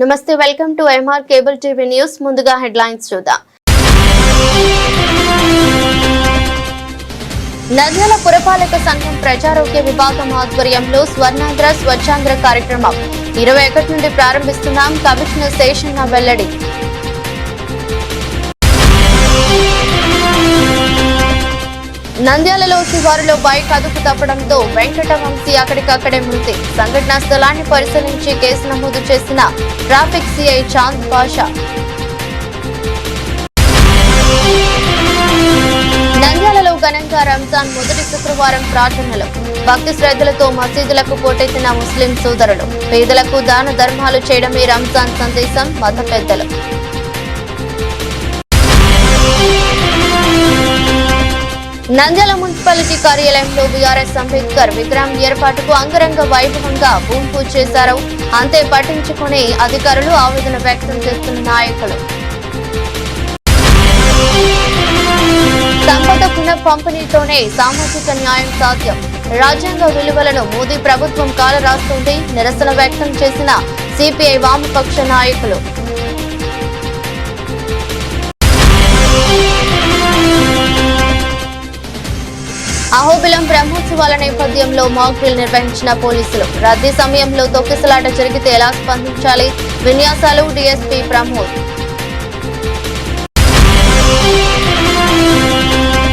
నమస్తే, welcome to MR cable TV news. ముందుగా headlines చూద్దాం. నంద్యాల పురపాలక సంఘం ప్రజారోగ్య విభాగం ఆధ్వర్యంలో స్వర్ణాంధ్ర స్వచ్ఛాంధ్ర కార్యక్రమం 21 నుండి ప్రారంభిస్తున్నాం. కమిషనర్ శేషన్న వెల్లడి. నంద్యాలలో శివారులో బైక్ అదుపు తప్పడంతో వెంకటవంశీ అక్కడికక్కడే మృతి. సంఘటనా స్థలాన్ని పరిశీలించి కేసు నమోదు చేసిన ట్రాఫిక్ సిఐ చాంద్ పాషా. నంద్యాలలో ఘనంగా రంజాన్ మొదటి శుక్రవారం ప్రార్థనలు. భక్తి శ్రద్ధలతో మసీదులకు పోటెత్తిన ముస్లిం సోదరులు. పేదలకు దాన ధర్మాలు చేయడమే రంజాన్ సందేశం మత పెద్దలు. నంద్యాల మున్సిపాలిటీ కార్యాలయంలో బీఆర్ఎస్ అంబేద్కర్ విగ్రహం ఏర్పాటుకు అంగరంగ వైభవంగా భూమి పూజ చేశారు. అంతే పట్టించుకుని అధికారులు ఆవేదన వ్యక్తం చేస్తున్న నాయకులు. సంపద పునః పంపిణీతోనే సామాజిక న్యాయం సాధ్యం. రాజ్యాంగ విలువలను మోదీ ప్రభుత్వం కాలరాస్తుంది. నిరసన వ్యక్తం చేసిన సిపిఐ వామపక్ష నాయకులు. అహోబిలం బ్రహ్మోత్సవాల నేపథ్యంలో మాక్ డ్రిల్ నిర్వహించిన పోలీసులు. రద్దీ సమయంలో తొక్కిసలాట జరిగితే ఎలా స్పందించాలి? విన్యాసాలు డీఎస్పీ ప్రమోద్.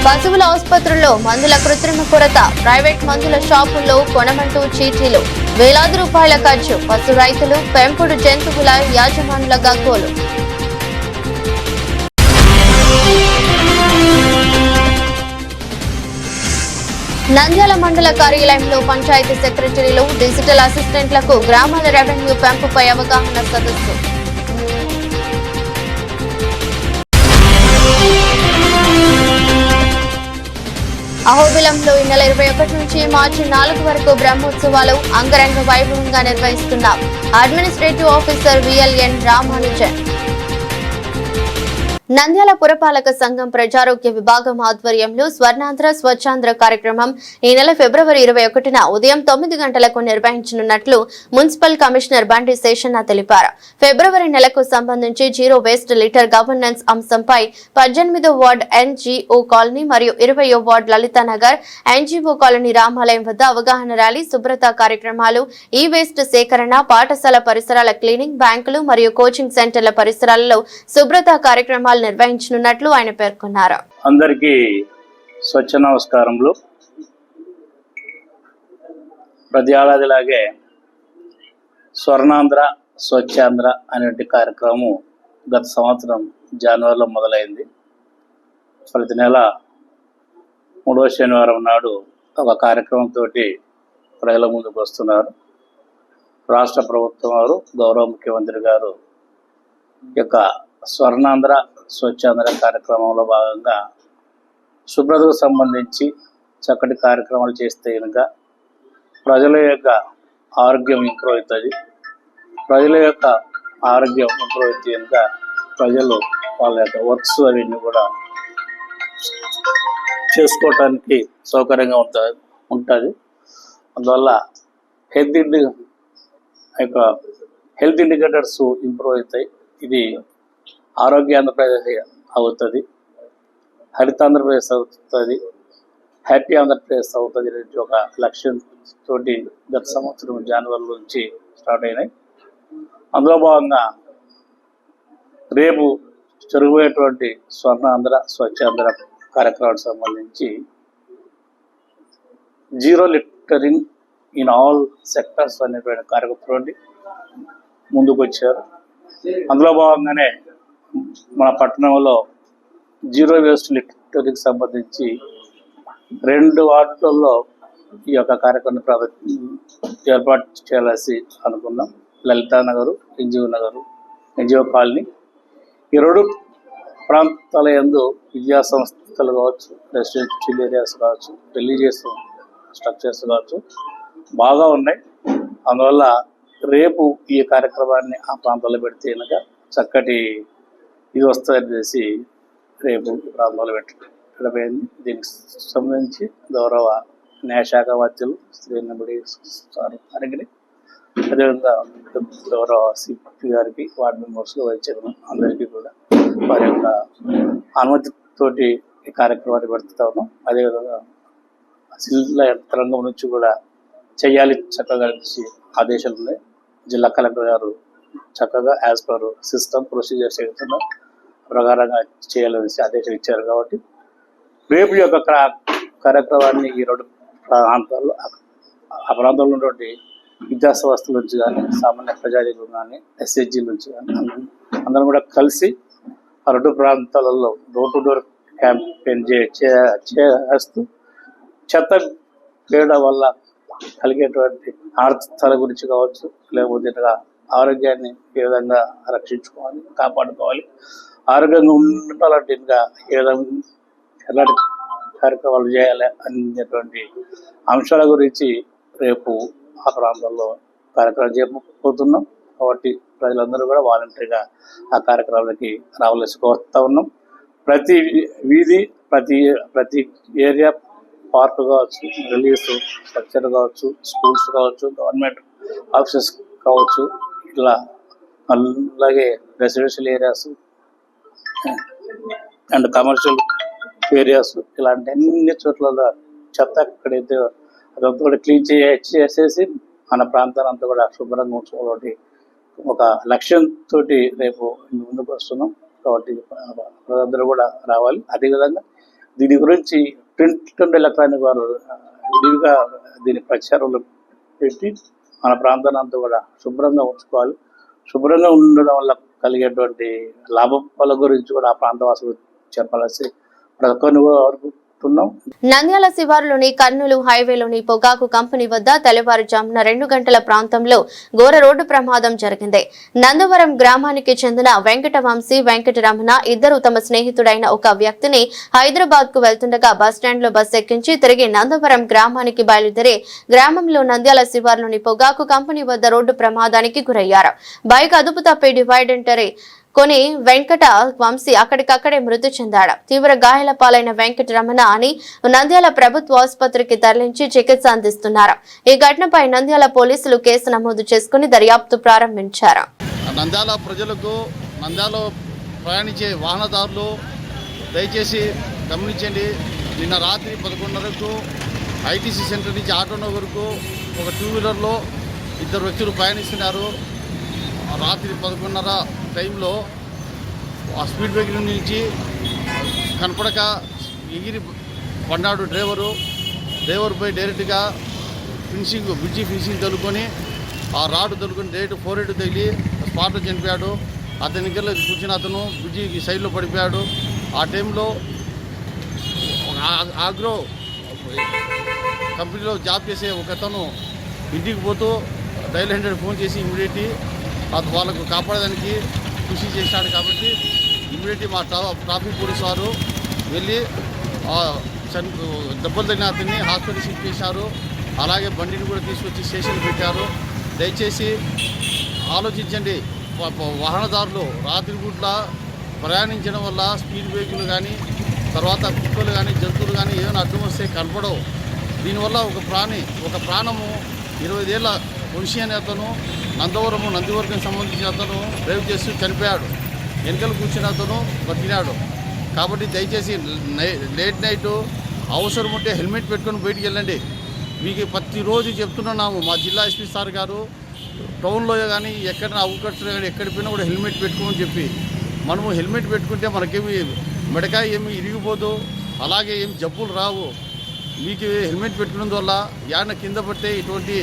పశువుల ఆసుపత్రుల్లో మందుల కృత్రిమ కొరత. ప్రైవేట్ మందుల షాపుల్లో కొనమంటూ చీటీలు. వేలాది రూపాయల ఖర్చు. పశు రైతులు, పెంపుడు జంతువుల యాజమానుల గగ్గోలు. నంద్యాల మండల కార్యాలయంలో పంచాయతీ సెక్రటరీలు, డిజిటల్ అసిస్టెంట్లకు గ్రామాల రెవెన్యూ పెంపుపై అవగాహన సదస్సు. అహోబిలంలో ఈ నెల 21 నుంచి మార్చి 4 వరకు బ్రహ్మోత్సవాలు అంగరంగ వైభవంగా నిర్వహిస్తున్నాం. Administrative officer VLN Ramanujan. Nandyal పురపాలక సంఘం ప్రజారోగ్య విభాగం ఆధ్వర్యంలో స్వర్ణాంధ్ర స్వచ్ఛాంధ్ర కార్యక్రమం ఈ నెల ఫిబ్రవరి 21న ఉదయం 9 గంటలకు నిర్వహించనున్నట్లు మున్సిపల్ కమిషనర్ బండి శేషన్న తెలిపారు. ఫిబ్రవరి నెలకు సంబంధించి జీరో వేస్ట్ లిటర్ గవర్నెన్స్ అంశంపై 18వ వార్డు ఎన్జీఓ కాలనీ మరియు 20వ వార్డు లలితానగర్ ఎన్జీఓ కాలనీ రామాలయం వద్ద అవగాహన ర్యాలీ, శుభ్రత కార్యక్రమాలు, ఈ వేస్ట్ సేకరణ, పాఠశాల పరిసరాల క్లీనింగ్, బ్యాంకులు మరియు కోచింగ్ సెంటర్ల పరిసరాలలో శుభ్రత కార్యక్రమాలు నిర్వహించనున్నట్లు ఆయన పేర్కొన్నారు. అందరికీ స్వచ్ఛ నమస్కారములు. ప్రతి ఏడాదిలాగే స్వర్ణాంధ్ర స్వచ్ఛాంధ్ర అనే కార్యక్రమం గత సంవత్సరం జనవరిలో మొదలైంది. ప్రతి నెల 3వ శనివారం నాడు ఒక కార్యక్రమంతో ప్రజల ముందుకు వస్తున్నారు. రాష్ట్ర ప్రభుత్వం వారు, గౌరవ ముఖ్యమంత్రి గారు యొక్క స్వర్ణాంధ్ర స్వచ్ఛాంధ్ర కార్యక్రమంలో భాగంగా శుభ్రతకు సంబంధించి చక్కటి కార్యక్రమాలు చేస్తే కనుక ప్రజల యొక్క ఆరోగ్యం ఇంప్రూవ్ అవుతుంది. ప్రజల యొక్క ఆరోగ్యం ఇంప్రూవ్ అయితే కనుక ప్రజలు వాళ్ళ యొక్క వర్క్స్ అవన్నీ కూడా చేసుకోవటానికి సౌకర్యంగా ఉంటుంది. అందువల్ల హెల్త్ ఇండికేటర్స్ ఇంప్రూవ్ అవుతాయి. ఇది ఆరోగ్య ఆంధ్రప్రదేశ్ అవుతుంది, హరిత ఆంధ్రప్రదేశ్ అవుతుంది, హ్యాపీ ఆంధ్రప్రదేశ్ అవుతుంది. ఒక లక్ష్యంతో గత సంవత్సరం జనవరి నుంచి స్టార్ట్ అయినాయి. అందులో భాగంగా రేపు జరగబోయేటువంటి స్వర్ణాంధ్ర స్వచ్ఛాంధ్ర కార్యక్రమానికి సంబంధించి zero littering in all sectors అనేటువంటి కార్యక్రమంతో ముందుకు వచ్చారు. అందులో భాగంగానే మన పట్టణంలో జీరో వేస్ట్ లిటరింగ్ సంబంధించి 2 వార్డులలో ఈ యొక్క కార్యక్రమం ఏర్పాటు చేయాల్సి అనుకున్నాం. లలితానగర్, ఎన్జిఓ కాలనీ, ఈ 2 ప్రాంతాల యందు విద్యా సంస్థలు కావచ్చు, రెసిడెన్షియల్ ఏరియాస్ కావచ్చు, రిలీజియస్ స్ట్రక్చర్స్ కావచ్చు బాగా ఉన్నాయి. అందువల్ల రేపు ఈ కార్యక్రమాన్ని ఆ ప్రాంతాల్లో పెడితే కనుక చక్కటి ఇది వస్తుందని చేసి రేపు ఈ ప్రాంతాల్లో పెట్టబోయింది. దీనికి సంబంధించి గౌరవ న్యాయశాఖ మంత్రులు శ్రీ నబడి సార్ అడిగిన అదేవిధంగా గౌరవ సిపి గారికి, వార్డు మెంబర్స్, వైస్ చైర్మన్ అందరికీ కూడా వారి యొక్క అనుమతితోటి ఈ కార్యక్రమాన్ని పెడుతూ ఉన్నాం. అదేవిధంగా జిల్లా యంత్రాంగం నుంచి కూడా చేయాలి చక్కగా ఆదేశాలు ఉన్నాయి. జిల్లా కలెక్టర్ గారు చక్కగా యాజ్ పర్ సిస్టమ్ ప్రొసీజర్స్ ఏదైతుందో ప్రకారంగా చేయాలనేసి ఆదేశాలు ఇచ్చారు. కాబట్టి రేపు యొక్క కార్యక్రమాన్ని ఈ రెండు ప్రాంతాల్లో ఆ ప్రాంతంలో ఉన్నటువంటి విద్యా సంస్థల నుంచి కానీ, సామాన్య ప్రజానికులు కానీ, ఎస్హెచ్జి నుంచి కానీ అందరం కూడా కలిసి ఆ రెండు ప్రాంతాలలో డోర్ టు డోర్ క్యాంపెయిన్ చేస్తూ చెత్త వేయడం వల్ల కలిగేటువంటి ఆర్థికతల గురించి కావచ్చు, లేకపోతే ఆరోగ్యాన్ని ఏ విధంగా రక్షించుకోవాలి, కాపాడుకోవాలి, ఆరోగ్యంగా ఉండాలంటే ఇంకా ఏ విధంగా ఎలాంటి కార్యక్రమాలు చేయాలి అనేటువంటి అంశాల గురించి రేపు ఆ ప్రాంతాల్లో కార్యక్రమాలు చేయబోతున్నాం. కాబట్టి ప్రజలందరూ కూడా వాలంటరీగా ఆ కార్యక్రమాలకి రావాల్సి కోరుతా ఉన్నాం. ప్రతి వీధి, ప్రతి ఏరియా, పార్క్ కావచ్చు, రిలీజ్ స్ట్రక్చర్ కావచ్చు, స్కూల్స్ కావచ్చు, గవర్నమెంట్ ఆఫీసెస్ కావచ్చు, ఇట్లా అలాగే residential areas and commercial areas, ఇలాంటి అన్ని చోట్ల చెత్త ఎక్కడైతే అదంతా కూడా క్లీన్ చేసేసి మన ప్రాంతాన్ని అంతా కూడా శుభ్రంగా ఉంచుకోవాలి ఒక లక్ష్యంతో రేపు ముందుకు వస్తున్నాం. కాబట్టి ప్రజలందరూ కూడా రావాలి. అదేవిధంగా దీని గురించి ప్రింట్ అండ్ ఎలక్ట్రానిక్ వారు విడిగా దీని ప్రచారంలో పెట్టి మన ప్రాంతాన్ని అంతా కూడా శుభ్రంగా ఉంచుకోవాలి. శుభ్రంగా ఉండడం వల్ల కలిగేటువంటి లాభాల గురించి కూడా ఆ ప్రాంతవాసులు చెప్పాల్సి కోరుకుంటున్నాం. నంద్యాల శివారులోని కర్నూలు హైవేలోని పొగాకు కంపెనీ వద్ద తెల్లవారుజామున 2 గంటల ప్రాంతంలో ఘోర రోడ్డు ప్రమాదం జరిగింది. నందవరం గ్రామానికి చెందిన వెంకటవంశీ, వెంకటరమణ ఇద్దరు తమ స్నేహితుడైన ఒక వ్యక్తిని హైదరాబాద్ కు వెళ్తుండగా బస్టాండ్ లో బస్ ఎక్కించి తిరిగి నందవరం గ్రామానికి బయలుదేరి గ్రామంలో నంద్యాల శివారులోని పొగాకు కంపెనీ వద్ద రోడ్డు ప్రమాదానికి గురయ్యారు. బైక్ అదుపు తప్పి డివైడెంటరీ కొని వెంకట వంశీ అక్కడికక్కడే మృతి చెందాడు. తీవ్ర గాయాల పాలైన వెంకటరమణ అని నంద్యాల ప్రభుత్వ ఆసుపత్రికి తరలించి చికిత్స అందిస్తున్నారు. ఈ ఘటనపై నంద్యాల పోలీసులు కేసు నమోదు చేసుకుని దర్యాప్తు ప్రారంభించారు. నంద్యాల ప్రజలకు, నంద్యాల ప్రయాణించే వాహనదారులు దయచేసి గమనించండి. నిన్న రాత్రి 11:30కు ఐటీసీ సెంటర్ నుంచి ఆటోనగర్కు ఒక 2 వీలర్లో ఇద్దరు వ్యక్తులు ప్రయాణిస్తున్నారు. రాత్రి 11:30 టైంలో ఆ స్పీడ్ బ్రేకర్ నుంచి కనపడక ఎగిరి పడ్డాడు డ్రైవర్ పోయి డైరెక్ట్గా బ్రిడ్జి ఫినిషింగ్ తగులుకొని ఆ రాడ్ తగులుకొని డైరెక్ట్ 4 తగిలి స్పాట్లో చనిపోయాడు. అతని దగ్గర కూర్చుని అతను బ్రిడ్జి సైడ్లో పడిపోయాడు. ఆ టైంలో ఆగ్రో కంపెనీలో జాబ్ చేసే ఒక అతను ఇంటికి పోతూ డైల్ 100 ఫోన్ చేసి ఇమ్మీడియట్లీ వాళ్ళకు కాపాడడానికి కృషి చేశాడు. కాబట్టి ఇమ్మీడియట్లీ మా ట్రాఫిక్ పోలీసు వారు వెళ్ళి దెబ్బలు తగిన అతన్ని హాస్పిటల్ షిఫ్ట్ చేశారు. అలాగే బండిని కూడా తీసుకొచ్చి స్టేషన్ పెట్టారు. దయచేసి ఆలోచించండి. వాహనదారులు రాత్రిపూట్ల ప్రయాణించడం వల్ల స్పీడ్ బ్రేకులు కానీ, తర్వాత కుక్కలు కానీ, జంతువులు కానీ ఏమైనా అడ్డం వస్తే కనపడవు. దీనివల్ల ఒక ప్రాణము 25 ఏళ్ల వంశీ అనే అతను నందివర్గం సంబంధించిన అతను డ్రైవ్ చేస్తూ చనిపోయాడు. వెనకలు కూర్చున్న అతను బతికినాడు. కాబట్టి దయచేసి లేట్ నైట్ అవసరం ఉంటే హెల్మెట్ పెట్టుకొని బయటికి వెళ్ళండి. మీకు ప్రతిరోజు చెప్తున్నాము. మా జిల్లా ఎస్పీ సార్ గారు టౌన్లో కానీ ఎక్కడైనా అవుట్కట్స్లో కానీ ఎక్కడికి పోయినా కూడా హెల్మెట్ పెట్టుకోమని చెప్పి, మనము హెల్మెట్ పెట్టుకుంటే మనకేమి మెడకాయ ఏమి ఇరిగిపోదు, అలాగే ఏమి జబ్బులు రావు. మీకు హెల్మెట్ పెట్టుకున్నందు వల్ల యాడ కింద పడితే ఇటువంటి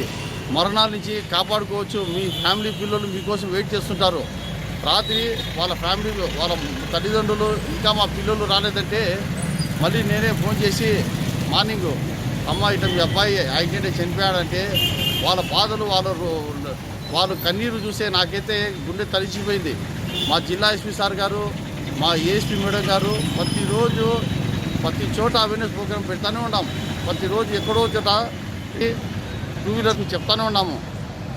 మరణాల నుంచి కాపాడుకోవచ్చు. మీ ఫ్యామిలీ పిల్లలు మీకోసం వెయిట్ చేస్తుంటారు. రాత్రి వాళ్ళ ఫ్యామిలీ, వాళ్ళ తల్లిదండ్రులు ఇంకా మా పిల్లలు రాలేదంటే మళ్ళీ నేనే ఫోన్ చేసి మార్నింగ్ అమ్మ ఇట్లా మీ అబ్బాయి యాక్సిడెంట్ చనిపోయాడంటే వాళ్ళ బాధలు, వాళ్ళు కన్నీరు చూసే నాకైతే గుండె తలిచిపోయింది. మా జిల్లా ఎస్పీ సార్ గారు, మా ఏఎస్పీ మేడం గారు ప్రతిరోజు ప్రతి చోట అవేర్నెస్ ప్రోగ్రాం పెడతానే ఉన్నాం. ప్రతిరోజు ఎక్కడో చోట 2 వీలర్కి చెప్తానే ఉన్నాము.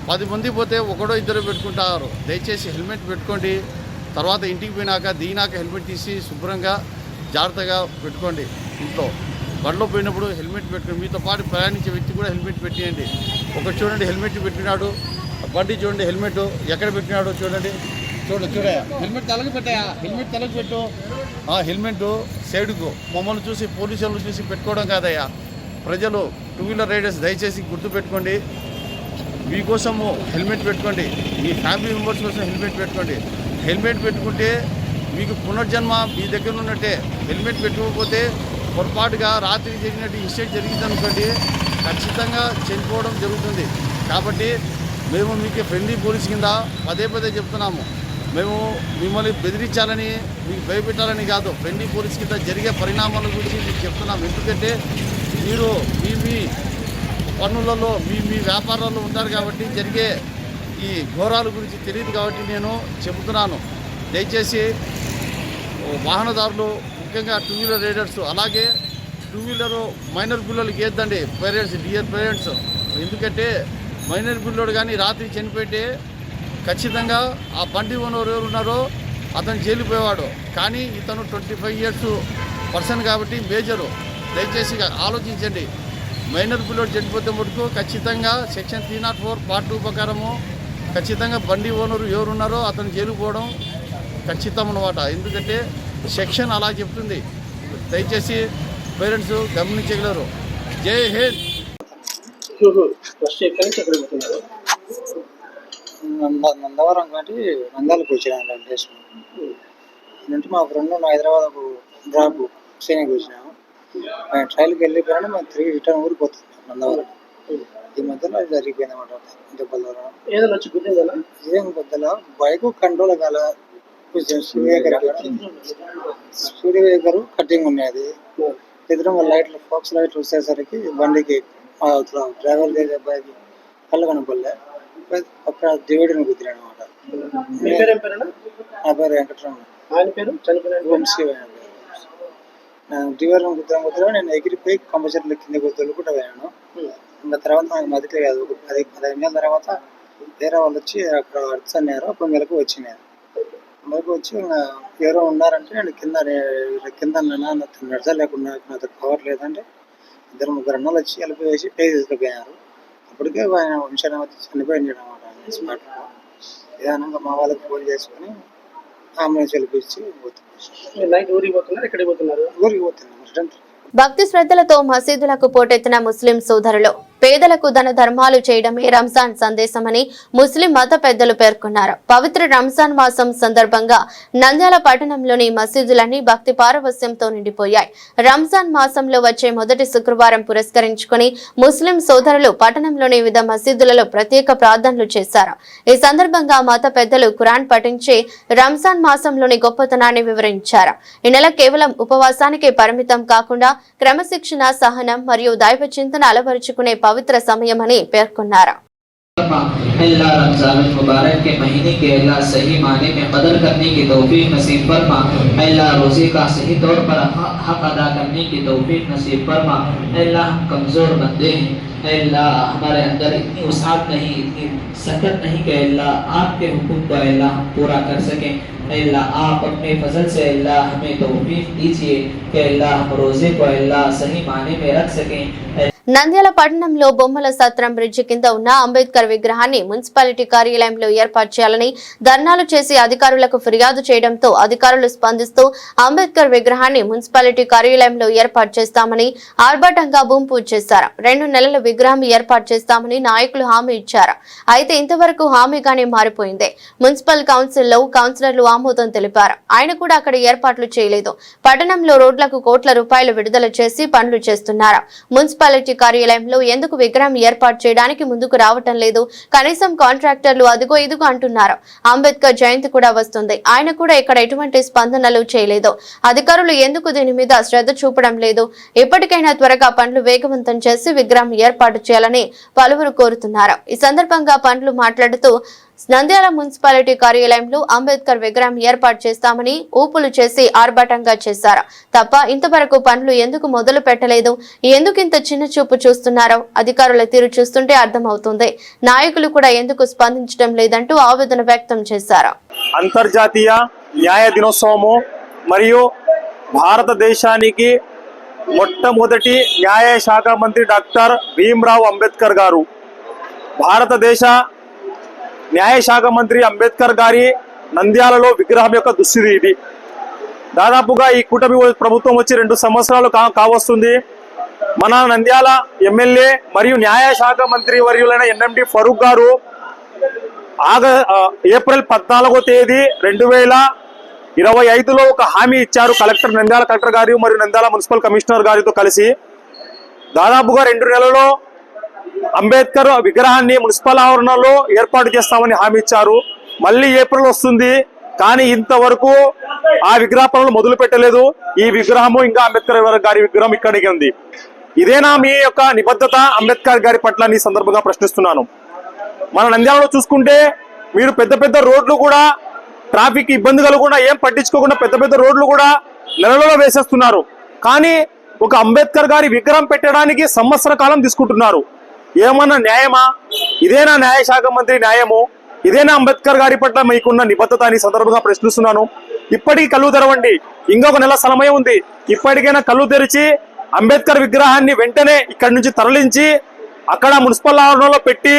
10 మంది పోతే ఒకడో ఇద్దరు పెట్టుకుంటారు. దయచేసి హెల్మెట్ పెట్టుకోండి. తర్వాత ఇంటికి పోయినాక దిగినాక హెల్మెట్ తీసి శుభ్రంగా జాగ్రత్తగా పెట్టుకోండి. ఇంట్లో బండ్లో పోయినప్పుడు హెల్మెట్ పెట్టుకోండి. మీతో పాటు ప్రయాణించే వ్యక్తి కూడా హెల్మెట్ పెట్టేయండి. ఒకటి చూడండి హెల్మెట్ పెట్టినాడు, బండి చూడండి, హెల్మెట్ ఎక్కడ పెట్టినాడో చూడండి. చూడయా, హెల్మెట్ తలకి పెట్టాయా, హెల్మెట్ తలకి పెట్టు. హెల్మెట్ సైడ్కు మమ్మల్ని చూసి పోలీసులను చూసి పెట్టుకోవడం కాదయ్యా. ప్రజలు 2 వీలర్ రైడర్స్ దయచేసి గుర్తుపెట్టుకోండి. మీకోసము హెల్మెట్ పెట్టుకోండి, మీ ఫ్యామిలీ మెంబర్స్ కోసం హెల్మెట్ పెట్టుకోండి. హెల్మెట్ పెట్టుకుంటే మీకు పునర్జన్మ మీ దగ్గర ఉన్నట్టే. హెల్మెట్ పెట్టుకోకపోతే పొరపాటుగా రాత్రి జరిగినట్టు ఇన్సిడెంట్ జరిగిందనుకోండి, ఖచ్చితంగా చనిపోవడం జరుగుతుంది. కాబట్టి మేము మీకు ఫ్రెండ్లీ పోలీస్ కింద పదే చెప్తున్నాము. మేము మిమ్మల్ని బెదిరించాలని, మీకు భయపెట్టాలని కాదు, ఫ్రెండ్లీ పోలీస్ కింద జరిగే పరిణామాల గురించి మీకు చెప్తున్నాము. ఎందుకంటే మీరు మీ పన్నులలో మీ వ్యాపారాల్లో ఉంటారు కాబట్టి జరిగే ఈ ఘోరాల గురించి తెలియదు కాబట్టి నేను చెబుతున్నాను. దయచేసి వాహనదారులు, ముఖ్యంగా 2 వీలర్ రైడర్స్, అలాగే 2 వీలరు మైనర్ పిల్లలకి ఏద్దండి పేరెంట్స్, డియర్ పేరెంట్స్. ఎందుకంటే మైనర్ పిల్లోడు కానీ రాత్రి చనిపోతే ఖచ్చితంగా ఆ బండి ఓనర్ ఎవరు ఉన్నారో అతను జైలుపోయేవాడు. కానీ ఇతను 25 ఇయర్స్ పర్సన్ కాబట్టి మేజరు. దయచేసి ఆలోచించండి. మైనర్ పిల్లోడు చనిపోతే మటుకు ఖచ్చితంగా సెక్షన్ 304 పార్ట్ 2 ప్రకారము ఖచ్చితంగా బండి ఓనరు ఎవరున్నారో అతను జైలుపోవడం ఖచ్చితం అన్నమాట. ఎందుకంటే సెక్షన్ అలా చెప్తుంది. దయచేసి పేరెంట్స్ గమనించగలరు. జై హింద్. నందవరం కాబట్టి నందాలకు వచ్చినాను అంటే మా ఫ్రెండ్ హైదరాబాద్ డ్రాప్ ట్రైన్కి వచ్చినాము. మేము ట్రైన్కి వెళ్ళిపోయినా మేము 3 రిటర్న్ ఊరికి పోతాం నందవరం. ఈ మధ్యలో అది జరిగిపోయింది అన్నమాట. దెబ్బల ఇదేం కొద్దిగా బైక్ కంట్రోల్ కాల, స్పీడ్ బ్రేకర్ కటింగ్ ఉన్నది. ఎదురుగా లైట్లు, ఫోక్స్ లైట్లు వచ్చేసరికి బండికి డ్రైవర్ దగ్గర అబ్బాయికి కళ్ళు కనపడలే, అక్కడ డివైడర్ని కుదిరాడు అనమాట. నా పేరు వెంకటరమణ. డివైడర్ కుదిరా నేను ఎగిరిపోయి కంపల్సరీ కిందకి తొలుకుంటూ పోయాను. ఇంకా తర్వాత నాకు మదిలే కాదు. 10-15 నెలల తర్వాత వేరే వాళ్ళు వచ్చి అక్కడ అడుచున్నారు. అప్పుడు మెలకు వచ్చినారు. మెలకు వచ్చి ఎవరో ఉన్నారంటే నేను కింద నడచలేకుండా నాతో పవర్ లేదంటే 2-3 అన్నలు వచ్చి వెళ్ళిపోయేసి పే తీసుకుపోయారు. అప్పటికే ఆయన వంశాన్ని చనిపోయింది అనమాట. స్పాట్లో విధానంగా మా వాళ్ళకి ఫోన్ చేసుకుని అంబులెన్స్ వెళ్ళిపించి ఊరికి పోతున్నారు. రిటర్న్ భక్తి శ్రద్ధలతో మసీదులకు పోటెత్తిన ముస్లిం సోదరులు పేదలకు దాన ధర్మాలు చేయడమే రంజాన్ సందేశమని ముస్లిం మత పెద్దలు పేర్కొన్నారు. పవిత్ర రంజాన్ మాసం సందర్భంగా నంద్యాల పట్టణంలోని మసీదులన్నీ భక్తి పారవస్యంతో నిండిపోయాయి. రంజాన్ మాసంలో వచ్చే మొదటి శుక్రవారం పురస్కరించుకుని ముస్లిం సోదరులు పట్టణంలోని వివిధ మసీదులలో ప్రత్యేక ప్రార్థనలు చేశారు. ఈ సందర్భంగా మత పెద్దలు ఖురాన్ పఠించి రంజాన్ మాసంలోని గొప్పతనాన్ని వివరించారు. ఈ నెల కేవలం ఉపవాసానికి పరిమితం కాకుండా క్రమశిక్షణ, సహనం మరియు దైవ చింతన అలవరుచుకునే పవిత్ర సమయమని పేర్కొన్నారు. अल्लाह रमजान मुबारक के महीने के अल्लाह सही माने में कदर करने की तौफीक नसीब फरमा। अल्लाह रोजे का सही तौर पर हक अदा करने की तौफीक नसीब फरमा। अल्लाह हम कमजोर बंदे हैं, अल्लाह हमारे अंदर इतनी वसाअत नहीं, इतनी सकत नहीं कि अल्लाह आपके हुक्म को अल्लाह हम पूरा कर सकें। अल्लाह आप अपने फजल से अल्लाह हमें तौफीक दीजिए कि अल्लाह हम रोजे को अल्लाह सही माने में रख सकें। నంద్యాల పట్టణంలో బొమ్మల సత్రం బ్రిడ్జి కింద ఉన్న అంబేద్కర్ విగ్రహాన్ని మున్సిపాలిటీ కార్యాలయంలో ఏర్పాటు చేయాలని ధర్నాలు చేసి అధికారులకు ఫిర్యాదు చేయడంతో అధికారులు స్పందిస్తూ అంబేద్కర్ విగ్రహాన్ని మున్సిపాలిటీ కార్యాలయంలో ఏర్పాటు చేస్తామని ఆర్భాటంగా భూమి పూజ చేశారు. 2 నెలల విగ్రహం ఏర్పాటు చేస్తామని నాయకులు హామీ ఇచ్చారు. అయితే ఇంతవరకు హామీగానే మారిపోయింది. మున్సిపల్ కౌన్సిల్లో కౌన్సిలర్లు ఆమోదం తెలిపారు. ఆయన కూడా అక్కడ ఏర్పాట్లు చేయలేదు. పట్టణంలో రోడ్లకు కోట్ల రూపాయలు విడుదల చేసి పనులు చేస్తున్నారు. మున్సిపాలిటీ కార్యాలయంలో ఎందుకు విగ్రహం ఏర్పాటు చేయడానికి ముందుకు రావటం లేదు? కనీసం కాంట్రాక్టర్లు అదిగో ఇదిగో అంటున్నారు. అంబేద్కర్ జయంతి కూడా వస్తుంది, ఆయన కూడా ఇక్కడ ఎటువంటి స్పందనలు చేయలేదు. అధికారులు ఎందుకు దీని మీద శ్రద్ధ చూపడం లేదు? ఇప్పటికైనా త్వరగా పనులు వేగవంతం చేసి విగ్రహం ఏర్పాటు చేయాలని పలువురు కోరుతున్నారు. ఈ సందర్భంగా పనులు మాట్లాడుతూ నంద్యాల మున్సిపాలిటీ కార్యాలయంలో అంబేద్కర్ విగ్రహం ఏర్పాటు చేస్తామని ఊపులు చేసి ఆర్భాటంగా చేశారు తప్ప ఇంతవరకు పనులు ఎందుకు మొదలు పెట్టలేదు? ఎందుకు ఇంత చిన్న చూపు చూస్తున్నారో అధికారుల తీరు చూస్తుంటే అర్థమవుతుంది. నాయకులు కూడా ఎందుకు స్పందించడం లేదంటూ ఆవేదన వ్యక్తం చేశారు. అంతర్జాతీయ న్యాయ దినోత్సవము మరియు భారతదేశానికి మొట్టమొదటి న్యాయ శాఖ మంత్రి డాక్టర్ భీమ్రావ్ అంబేద్కర్ గారు భారతదేశ న్యాయశాఖ మంత్రి అంబేద్కర్ గారి నంద్యాలలో విగ్రహం యొక్క దుస్థితి ఇది. దాదాపుగా ఈ కూటమి ప్రభుత్వం వచ్చి 2 సంవత్సరాలు కావస్తుంది. మన నంద్యాల ఎమ్మెల్యే మరియు న్యాయశాఖ మంత్రి వర్యులైన ఎన్ఎండి ఫరూక్ గారు ఏప్రిల్ 14వ తేదీ 2025లో ఒక హామీ ఇచ్చారు. నంద్యాల కలెక్టర్ గారు మరియు నంద్యాల మున్సిపల్ కమిషనర్ గారితో కలిసి దాదాపుగా 2 నెలల్లో అంబేద్కర్ విగ్రహాన్ని మున్సిపల్ ఆవరణలో ఏర్పాటు చేస్తామని హామీ ఇచ్చారు. మళ్ళీ ఏప్రిల్ వస్తుంది, కానీ ఇంతవరకు ఆ విగ్రహ పనులు మొదలు పెట్టలేదు. ఈ విగ్రహము ఇంకా అంబేద్కర్ గారి విగ్రహం ఇక్కడికి ఉంది. ఇదేనా మీ యొక్క నిబద్ధత అంబేద్కర్ గారి పట్ల? ఈ సందర్భంగా ప్రశ్నిస్తున్నాను. మన నంద్యాలలో చూసుకుంటే మీరు పెద్ద పెద్ద రోడ్లు కూడా ట్రాఫిక్ ఇబ్బంది కలగకుండా ఏం పట్టించుకోకుండా పెద్ద పెద్ద రోడ్లు కూడా నెలలో వేసేస్తున్నారు. కానీ ఒక అంబేద్కర్ గారి విగ్రహం పెట్టడానికి సంవత్సర కాలం తీసుకుంటున్నారు. ఏమన్నా న్యాయమా? ఇదేనా న్యాయశాఖ మంత్రి న్యాయము? ఇదేనా అంబేద్కర్ గారి పట్ల మీకున్న నిబద్ధత అని సందర్భంగా ప్రశ్నిస్తున్నాను. ఇప్పటికీ కళ్ళు తెరవండి, ఇంకొక నెల సమయం ఉంది. ఇప్పటికైనా కళ్ళు తెరిచి అంబేద్కర్ విగ్రహాన్ని వెంటనే ఇక్కడి నుంచి తరలించి అక్కడ మున్సిపల్ ఆవరణలో పెట్టి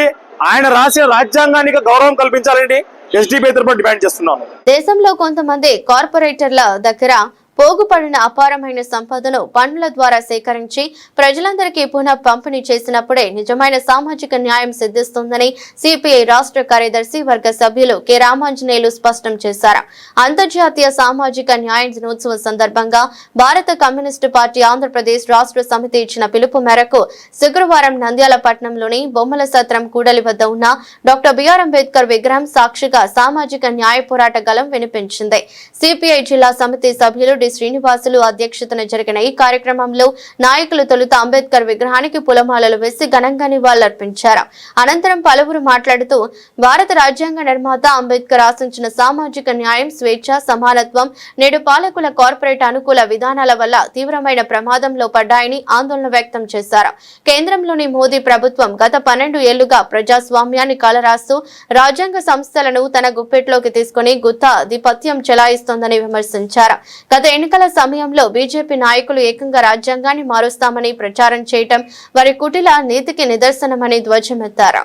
ఆయన రాసిన రాజ్యాంగానికి గౌరవం కల్పించాలని ఎస్డిపి తరపున డిమాండ్ చేస్తున్నాను. దేశంలో కొంతమంది కార్పొరేటర్ల దగ్గర పోగుపడిన అపారమైన సంపదను పన్నుల ద్వారా సేకరించి ప్రజలందరికీ పునః పంపిణీ చేసినప్పుడే నిజమైన సామాజిక న్యాయం సిద్ధిస్తుందని సిపిఐ రాష్ట్ర కార్యదర్శి వర్గ సభ్యులు కె రామాంజనేయులు స్పష్టం చేశారు. అంతర్జాతీయ సామాజిక న్యాయ దినోత్సవం సందర్భంగా భారత కమ్యూనిస్టు పార్టీ ఆంధ్రప్రదేశ్ రాష్ట్ర సమితి ఇచ్చిన పిలుపు మేరకు శుక్రవారం నంద్యాల పట్టణంలోని బొమ్మల సత్రం కూడలి వద్ద ఉన్న డాక్టర్ బిఆర్ అంబేద్కర్ విగ్రహం సాక్షిగా సామాజిక న్యాయ పోరాట గళం వినిపించింది. సిపిఐ జిల్లా సమితి సభ్యులు డి శ్రీనివాసులు అధ్యక్షతన జరిగిన ఈ కార్యక్రమంలో నాయకులు తొలుత అంబేద్కర్ విగ్రహానికి పూలమాలలు వేసి ఘనంగా నివాళులర్పించారు. అనంతరం పలువురు మాట్లాడుతూ భారత రాజ్యాంగ నిర్మాత అంబేద్కర్ ఆశించిన సామాజిక న్యాయం, స్వేచ్ఛ, సమానత్వం నేడు పాలకుల కార్పొరేట్ అనుకూల విధానాల వల్ల తీవ్రమైన ప్రమాదంలో పడ్డాయని ఆందోళన వ్యక్తం చేశారు. కేంద్రంలోని మోదీ ప్రభుత్వం గత 12 ఏళ్లుగా ప్రజాస్వామ్యాన్ని కాలరాస్తూ రాజ్యాంగ సంస్థలను తన గుప్పెట్లోకి తీసుకుని గుత్తాధిపత్యం చెలాయిస్తోందని విమర్శించారు. గత ఎన్నికల సమయంలో బీజేపీ నాయకులు ఏకంగా రాజ్యాంగాన్ని మారుస్తామని ప్రచారం చేయటం వారి కుటిల నీతికి నిదర్శనమని ధ్వజమెత్తారు.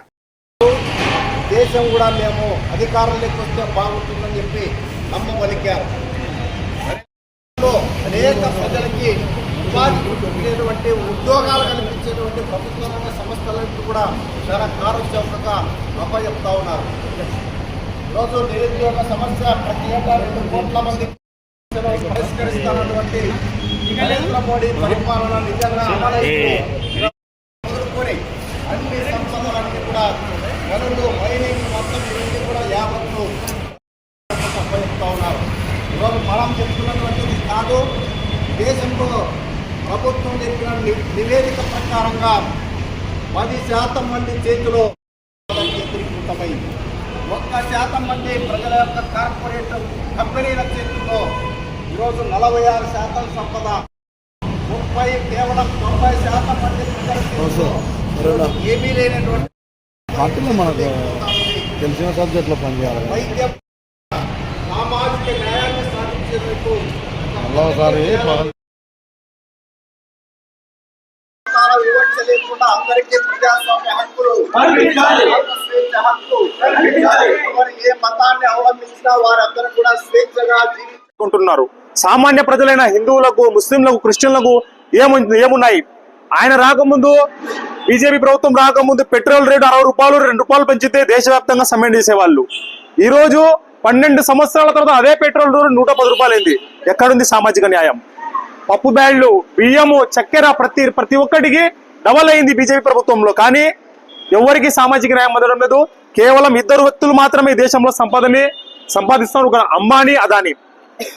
దేశం కూడా మేము అధికారంలోకి వస్తే బాగుంటుందని చెప్పి నమ్మవలికారు. అనేక ప్రజలకి ఉపాధి కల్పించేటువంటి ఉద్యోగాలు కల్పించేటువంటి ప్రభుత్వ రంగ సంస్థలకి కూడా చాలా కార్యక్షమతగా అప్పచెప్తా ఉన్నారు. ఈరోజు నిరుద్యోగ సమస్య ప్రతి ఏటా 2 కోట్ల మంది పరిష్కరిస్తున్నటువంటి నరేంద్ర మోడీ పరిపాలన నిజంగా మొదలుకొని అన్ని సంస్థలన్నీ కూడా గనులు, మైనింగ్ మొత్తం ఇవన్నీ కూడా యావత్తు సంపాదిస్తూ ఉన్నారు. ఈరోజు మనం చెప్తున్నటువంటిది కాదు, దేశంలో ప్రభుత్వం చెప్పిన నివేదిక ప్రకారంగా 10% మంది చేతిలో కేంద్రీకృతమైంది. 1% మంది ప్రజల యొక్క కార్పొరేట్ కంపెనీల చేతుల్లో ఈరోజు 46% సంపద, కేవలం 90% మంది ప్రజల ఏమీ లేనటువంటి తెలిసిన సబ్జెక్ట్లో పనిచేయాలి. వైద్యం, సామాజిక న్యాయాన్ని సాధించేందుకు వివక్ష లేకుండా అందరికీ ప్రజాస్వామ్య హక్కులు, స్వేచ్ఛ హక్కు, ఎవరు ఏ మతాన్ని అవలంబించినా వారందరూ కూడా స్వేచ్ఛగా జీవించుకుంటున్నారు. సామాన్య ప్రజలైన హిందువులకు, ముస్లింలకు, క్రిస్టియన్లకు ఏమున్నాయి? ఆయన రాకముందు, బీజేపీ ప్రభుత్వం రాకముందు పెట్రోల్ రేటు 60 రూపాయలు, 2 రూపాయలు పెంచితే దేశవ్యాప్తంగా సమ్మె చేసేవాళ్ళు. ఈ రోజు 12 సంవత్సరాల తర్వాత అదే పెట్రోల్ రేటు 110 రూపాయలు అయింది. ఎక్కడుంది సామాజిక న్యాయం? పప్పు బ్యాళ్లు, బియ్యము, చక్కెర ప్రతి ఒక్కటికి డబల్ అయింది బీజేపీ ప్రభుత్వంలో. కానీ ఎవరికి సామాజిక న్యాయం అందడం లేదు. కేవలం 2 వ్యక్తులు మాత్రమే ఈ దేశంలో సంపదని సంపాదిస్తున్నారు, అంబానీ, అదానీ.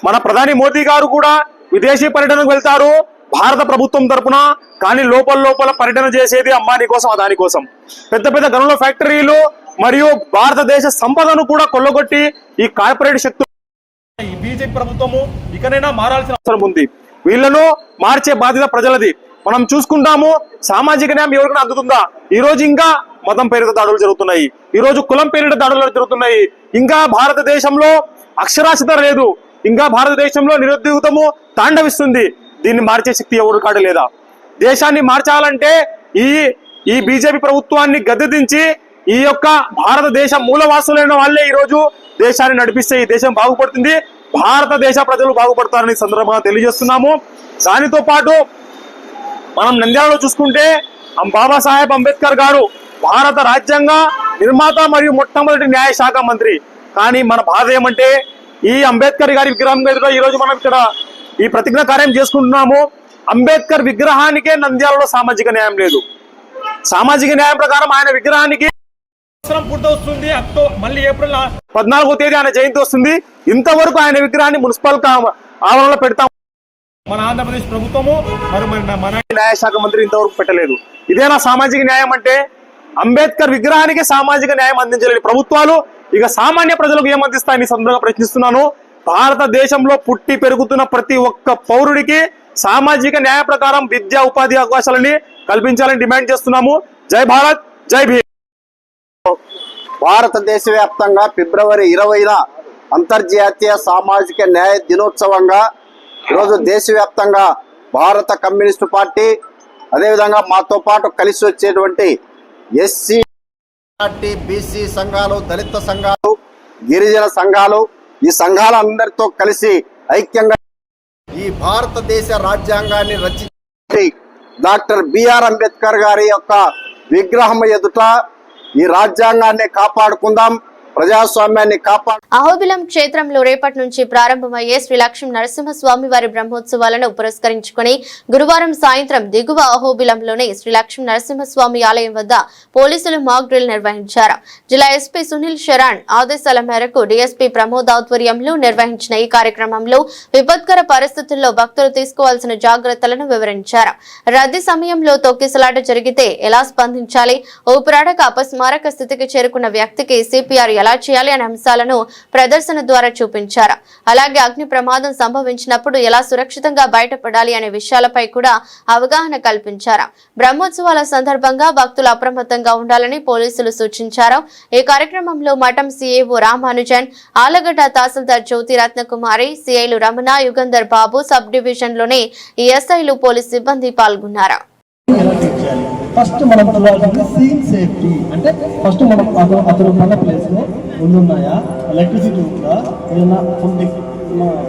మన ప్రధాని మోదీ గారు కూడా విదేశీ పర్యటనకు వెళ్తారు భారత ప్రభుత్వం తరపున. కానీ లోపల పర్యటన చేసేది అంబానీ కోసం, అదానీ కోసం. పెద్ద పెద్ద గనుల ఫ్యాక్టరీలు మరియు భారతదేశ సంపదను కూడా కొల్లగొట్టి ఈ కార్పొరేట్ శక్తులు ఈ బీజేపీ ప్రభుత్వము ఇకనైనా మారాల్సిన అవసరం ఉంది. వీళ్లను మార్చే బాధ్యత ప్రజలది. మనం చూసుకుంటాము, సామాజిక న్యాయం ఎవరికైనా అందుతుందా? ఈ రోజు ఇంకా మతం పేరిట దాడులు జరుగుతున్నాయి, ఈ రోజు కులం పేరిట దాడులు జరుగుతున్నాయి. ఇంకా భారతదేశంలో అక్షరాస్యత లేదు, ఇంకా భారతదేశంలో నిరుద్యోగము తాండవిస్తుంది. దీన్ని మార్చే శక్తి ఎవరు కాడలేదా? దేశాన్ని మార్చాలంటే ఈ బీజేపీ ప్రభుత్వాన్ని గద్దెదించి ఈ యొక్క భారతదేశ మూలవాసులైన వాళ్ళే ఈ రోజు దేశాన్ని నడిపిస్తే ఈ దేశం బాగుపడుతుంది, భారతదేశ ప్రజలు బాగుపడతారని సందర్భంగా తెలియజేస్తున్నాము. దానితో పాటు మనం నంద్యాలలో చూసుకుంటే బాబాసాహెబ్ అంబేద్కర్ గారు భారత రాజ్యాంగ నిర్మాత మరియు మొట్టమొదటి న్యాయ శాఖ మంత్రి. కానీ మన బాధ ఏమంటే ఈ అంబేద్కర్ గారి విగ్రహం ఎదుట ఈ రోజు మనం ఇక్కడ ఈ ప్రతిజ్ఞ కార్యం చేసుకుంటున్నాము. అంబేద్కర్ విగ్రహానికే నంద్యాలలో సామాజిక న్యాయం లేదు. సామాజిక న్యాయం ప్రకారం ఆయన విగ్రహానికి పూర్తవుతుంది. మళ్ళీ ఏప్రిల్ 14వ తేదీ ఆయన జయంతి వస్తుంది. ఇంతవరకు ఆయన విగ్రహాన్ని మున్సిపల్ ఆవరణలో పెడతాం. మన ఆంధ్రప్రదేశ్ ప్రభుత్వము మన న్యాయశాఖ మంత్రి ఇంతవరకు పెట్టలేదు. ఇదేనా సామాజిక న్యాయం అంటే? అంబేద్కర్ విగ్రహానికి సామాజిక న్యాయం అందించలేని ప్రభుత్వాలు ఇక సామాన్య ప్రజలకు ఏమందిస్తాయని సందర్భంగా ప్రశ్నిస్తున్నాను. భారతదేశంలో పుట్టి పెరుగుతున్న ప్రతి ఒక్క పౌరుడికి సామాజిక న్యాయ ప్రకారం విద్యా ఉపాధి అవకాశాలని కల్పించాలని డిమాండ్ చేస్తున్నాము. జై భారత్, జై భీమ్. భారతదేశ వ్యాప్తంగా ఫిబ్రవరి 20న అంతర్జాతీయ సామాజిక న్యాయ దినోత్సవంగా ఈరోజు దేశవ్యాప్తంగా భారత కమ్యూనిస్టు పార్టీ, అదేవిధంగా మాతో పాటు కలిసి వచ్చేటువంటి ఎస్సీ, బీసీ సంఘాలు, దళిత సంఘాలు, గిరిజన సంఘాలు, ఈ సంఘాలందరితో కలిసి ఐక్యంగా ఈ భారతదేశ రాజ్యాంగాన్ని రచించి డాక్టర్ బిఆర్ అంబేద్కర్ గారి యొక్క విగ్రహం ఎదుట ఈ రాజ్యాంగాన్ని కాపాడుకుందాం, ప్రజాస్వామ్యాన్ని అహోబిలం క్షేత్రంలో రేపటి నుంచి ప్రారంభమయ్యే శ్రీ లక్ష్మీ నరసింహస్వామి వారి బ్రహ్మోత్సవాలను పురస్కరించుకుని గురువారం సాయంత్రం దిగువ అహోబిలంలోని శ్రీ లక్ష్మీ నరసింహస్వామి ఆలయం వద్ద పోలీసులు మాక్ డ్రిల్ నిర్వహించారు. జిల్లా ఎస్పీ సునీల్ శరణ్ ఆదేశాల మేరకు డీఎస్పీ ప్రమోద్ ఆధ్వర్యంలో నిర్వహించిన ఈ కార్యక్రమంలో విపత్కర పరిస్థితుల్లో భక్తులు తీసుకోవాల్సిన జాగ్రత్తలను వివరించారు. రద్దీ సమయంలో తొక్కిసలాట జరిగితే ఎలా స్పందించాలి, ఊపిరాడక అపస్మారక స్థితికి చేరుకున్న వ్యక్తికి సిపిఆర్ ఎలా చేయాలి అనే అంశాలను ప్రదర్శన ద్వారా చూపించారు. అలాగే అగ్ని ప్రమాదం సంభవించినప్పుడు ఎలా సురక్షితంగా బయటపడాలి అనే విషయాలపై కూడా అవగాహన కల్పించారు. బ్రహ్మోత్సవాల సందర్భంగా భక్తులు అప్రమత్తంగా ఉండాలని పోలీసులు సూచించారు. ఈ కార్యక్రమంలో మఠం సిఏఓ రామానుజన్, ఆలగడ్డ తహసీల్దార్ జ్యోతి రత్నకుమారి, సిఐలు రమణ, యుగంధర్ బాబు, సబ్ డివిజన్ లోని ఎస్ఐలు, పోలీస్ సిబ్బంది పాల్గొన్నారు. ఫస్ట్ మనం చూడాల్సింది సీన్ సేఫ్టీ. అంటే ఫస్ట్ మనం అతను ఉన్న ప్లేస్లో ఉండున్నాయా, ఎలక్ట్రిసిటీ ఉందా, ఏదైనా సంథింగ్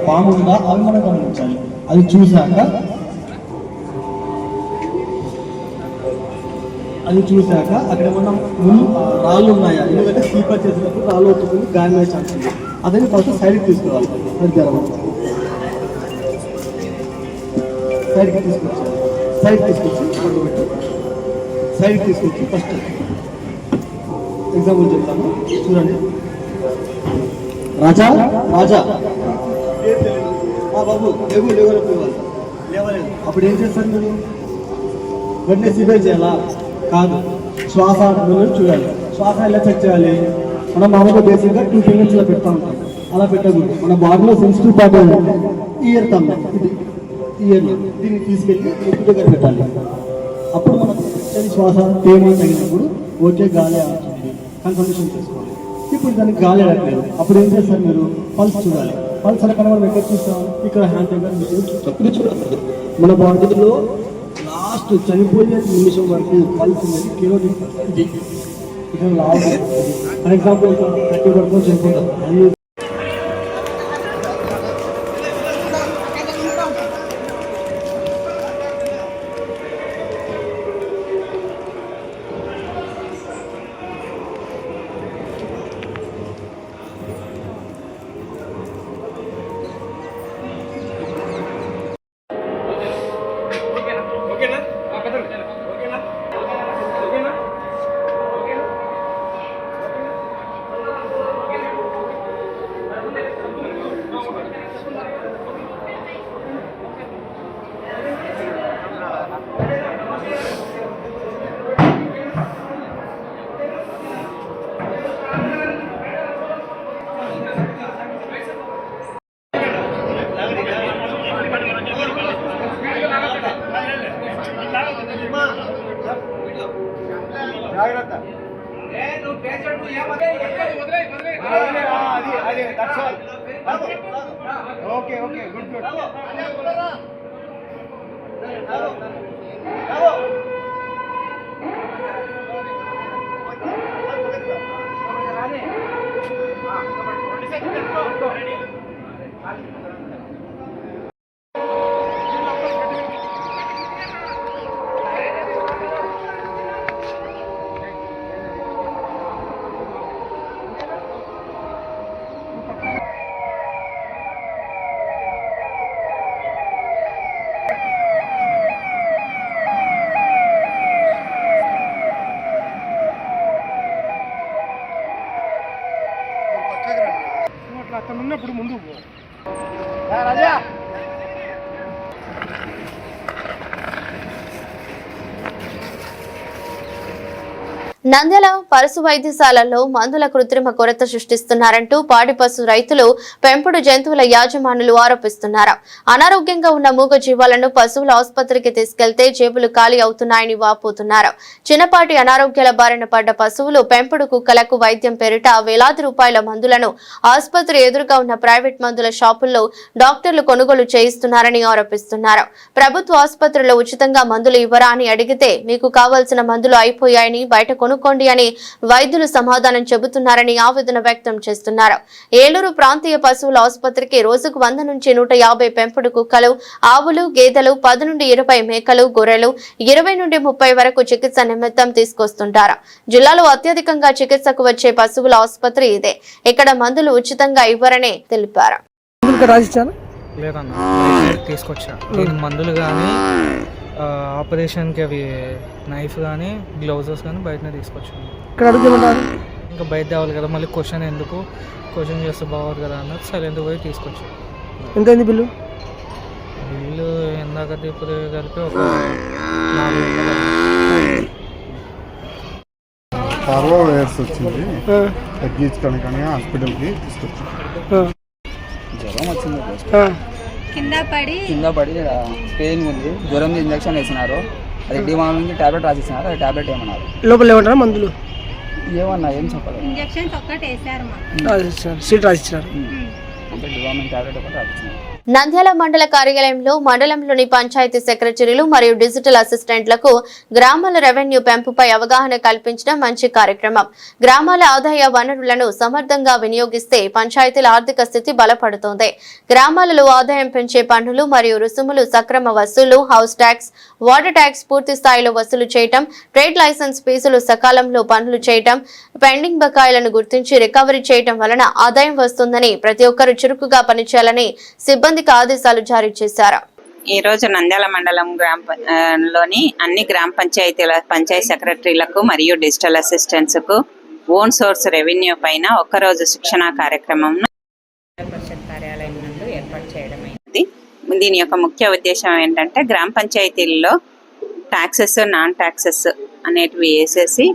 పాము ఉందా, అవి మనం గమనించాలి. అది చూశాక అక్కడ ఏమన్నా రాళ్ళు ఉన్నాయా, ఎందుకంటే స్లీపర్ చేసినప్పుడు రాళ్ళు అవుతుంది, గాయం అయ్యే ఛాన్స్ ఉంది. అదే ఫస్ట్ సైడ్కి తీసుకోవాలి. సైడ్కి తీసుకొచ్చాలి. సైడ్ తీసుకొచ్చి ఫస్ట్ ఎగ్జాంపుల్ చెప్తాను, చూడండి. రాజా బాబు లేవలేదు. అప్పుడు ఏం చేస్తారు మీరు? వెంటనే సిబై చేయాలా? కాదు, శ్వాస చూడాలి. శ్వాస ఎలా చెక్ చేయాలి? మనం మామూలుగా బేసిక్గా 2 ఫింగర్స్ ఇలా పెడతా ఉంటాం. అలా పెట్టకూడదు. మన బాడీలో సెన్సిటివ్ పార్ట్ ఏంటంటే ఇయర్ తమ్మ, ఇది ఇయర్లో దీన్ని తీసుకెళ్ళి ఎక్కువ దగ్గర పెట్టాలి. అప్పుడు మనకు శ్వాస తేమ తగినప్పుడు ఓకే గాలి ఆడుతుంది, కన్ఫర్మేషన్ చేసుకోవాలి. ఇప్పుడు దానికి గాలి ఆడట్లేదు. అప్పుడు ఏం చేస్తారు మీరు? పల్స్ చూడాలి. పల్స్ అక్కడ మనం ఎక్కడ చూస్తాం? ఇక్కడ హ్యాండ్ దగ్గర చూడాలి. మన బాడీలో లాస్ట్ చనిపోయే నిమిషం వరకు పల్స్ అనేది కిలోమీటర్. ఇది ఇక్కడ లాస్ట్ ఫర్ ఎగ్జాంపుల్ 30 వరకు చనిపోతాం. జాగ్రత్త. Okay okay good good. అతను ఉన్నప్పుడు ముందుకు పో. నంద్యాల పశు వైద్యశాలల్లో మందుల కృత్రిమ కొరత సృష్టిస్తున్నారంటూ పాడి పశు రైతులు పెంపుడు జంతువుల యాజమానులు ఆరోపిస్తున్నారు. అనారోగ్యంగా ఉన్న మూగ జీవాలను పశువుల ఆసుపత్రికి తీసుకెళ్తే జేబులు ఖాళీ అవుతున్నాయని వాపోతున్నారు. చిన్నపాటి అనారోగ్యాల బారిన పడ్డ పశువులు పెంపుడు కుక్కలకు వైద్యం పేరిట వేలాది రూపాయల మందులను ఆసుపత్రి ఎదురుగా ఉన్న ప్రైవేట్ మందుల షాపుల్లో డాక్టర్లు కొనుగోలు చేయిస్తున్నారని ఆరోపిస్తున్నారు. ప్రభుత్వ ఆసుపత్రిలో ఉచితంగా మందులు ఇవ్వరా అని అడిగితే మీకు కావాల్సిన మందులు అయిపోయాయని బయట కొనుక్కోండి అని వైద్యులు సమాధానం చెబుతున్నారని ఆవేదన వ్యక్తం చేస్తున్నారు. ఏలూరు ప్రాంతీయ పశువుల ఆసుపత్రికి రోజుకు 100 నుంచి 150 పెంపుడు కుక్కలు, ఆవులు, గేదెలు, 10 నుండి 20 మేకలు, గొర్రెలు, 20 నుండి 30 వరకు చికిత్స నిమిత్తం తీసుకొస్తుంటారు. జిల్లాలో అత్యధికంగా చికిత్సకు వచ్చే పశువుల ఆసుపత్రి ఇదే. ఇక్కడ మందులు ఉచితంగా ఇవ్వరని తెలిపారు. తీసుకొచ్చా మందులు కానీ ఆపరేషన్కి అవి నైఫ్ కానీ గ్లౌజెస్ కానీ బయటనే తీసుకొచ్చాను. ఇక్కడ అడుగుతున్నారు ఇంకా బయట తేవాలి కదా, మళ్ళీ క్వశ్చన్ చేస్తే బాగోదు కదా అన్నది సైలెంట్ పోయి తీసుకొచ్చాను. ఎంతైంది బిల్లు? బిల్లు ఇందాక ఇప్పుడు కలిపి ఒక 4,000. పార్వో వైరస్ వచ్చింది, తగ్గించుకోవడానికి హాస్పిటల్కి తీసుకొచ్చాను. జ్వరం వచ్చింది, కింద పడి పెయిన్ ఉంది, జ్వరం ఇంజక్షన్ వేసినారు. అది డిమాల్ నుంచి టాబ్లెట్ రాసిస్తున్నారు. అది టాబ్లెట్ ఏమన్నారు, లోపల ఏమంటారా మందులు ఏమన్నా ఏం చెప్పలేదు. ఇంజక్షన్స్ ఒక్కటి వేసారు, సీట్ రాసిచ్చినారు. అంటే డివామిన్ టాబ్లెట్ ఒకటి రాసిస్తున్నారు. నంద్యాల మండల కార్యాలయంలో మండలంలోని పంచాయతీ సెక్రటరీలు మరియు డిజిటల్ అసిస్టెంట్లకు గ్రామాల రెవెన్యూ పెంపుపై అవగాహన కల్పించడం మంచి కార్యక్రమం. గ్రామాల ఆదాయ వనరులను సమర్థంగా వినియోగిస్తే పంచాయతీల ఆర్థిక స్థితి బలపడుతోంది. గ్రామాలలో ఆదాయం పెంచే పన్నులు మరియు రుసుములు సక్రమ వసూలు, హౌస్ ట్యాక్స్, వాటర్ ట్యాక్స్ పూర్తి స్థాయిలో వసూలు చేయటం, ట్రేడ్ లైసెన్స్ ఫీజులు సకాలంలో పనులు చేయటం, పెండింగ్ బకాయిలను గుర్తించి రికవరీ చేయటం వలన ఆదాయం వస్తుందని ప్రతి ఒక్కరూ చురుకుగా పనిచేయాలని సిబ్బందికి ఆదేశాలు జారీ చేశారు. ఈ రోజు నంద్యాల మండలం లోని అన్ని గ్రామ పంచాయతీల పంచాయతీ సెక్రటరీలకు మరియు డిజిటల్ అసిస్టెంట్స్ కు ఓన్ సోర్స్ రెవెన్యూ పైన ఒక్కరోజు శిక్షణా కార్యక్రమం కార్యాలయం నందు ఏర్పాటు చేయడమైనది. దీని యొక్క ముఖ్య ఉద్దేశం ఏంటంటే గ్రామ పంచాయతీల్లో ట్యాక్సెస్, నాన్ ట్యాక్సెస్ అనేటివి వేసేసి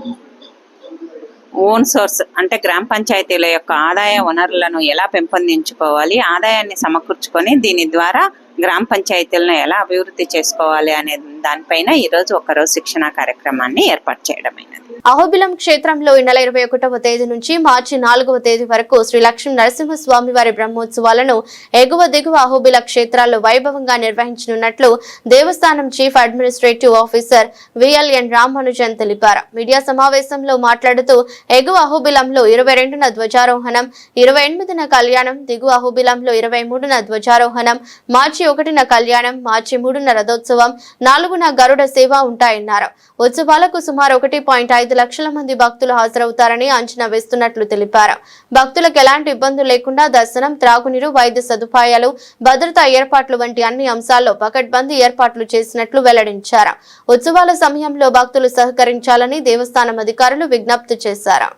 ఓన్ సోర్స్ అంటే గ్రామ పంచాయతీల యొక్క ఆదాయ వనరులను ఎలా పెంపొందించుకోవాలి, ఆదాయాన్ని సమకూర్చుకొని దీని ద్వారా గ్రామ పంచాయతీలను ఎలా అభివృద్ధి చేసుకోవాలి అనే దానిపైన ఈ రోజు ఒకరోజు శిక్షణా కార్యక్రమాన్ని ఏర్పాటు చేయడమైనది. అహోబిలం క్షేత్రంలో ఈ నెల 21వ తేదీ నుంచి మార్చి 4వ తేదీ వరకు శ్రీ లక్ష్మీ నరసింహస్వామి వారి బ్రహ్మోత్సవాలను ఎగువ దిగువ అహోబిల క్షేత్రాల్లో వైభవంగా నిర్వహించనున్నట్లు దేవస్థానం chief administrative officer VLN Ramanujan తెలిపారు. మీడియా సమావేశంలో మాట్లాడుతూ ఎగువ అహోబిలంలో 22న ధ్వజారోహణం, 28న కళ్యాణం, దిగువ అహోబిలంలో 23న ధ్వజారోహణం, మార్చి 1న కళ్యాణం, మార్చి 3న రథోత్సవం, 4న గరుడ సేవ ఉంటాయన్నారు. ఉత్సవాలకు సుమారు 1.5 లక్షల మంది భక్తులు హాజరవుతారని అంచనా వేస్తున్నట్లు తెలిపారు. భక్తులకు ఎలాంటి ఇబ్బందులు లేకుండా దర్శనం, త్రాగునీరు, వైద్య సదుపాయాలు, భద్రతా ఏర్పాట్లు వంటి అన్ని అంశాల్లో పకడ్బందీ ఏర్పాట్లు చేసినట్లు వెల్లడించారు. ఉత్సవాల సమయంలో భక్తులు సహకరించాలని దేవస్థానం అధికారులు విజ్ఞప్తి చేశారు.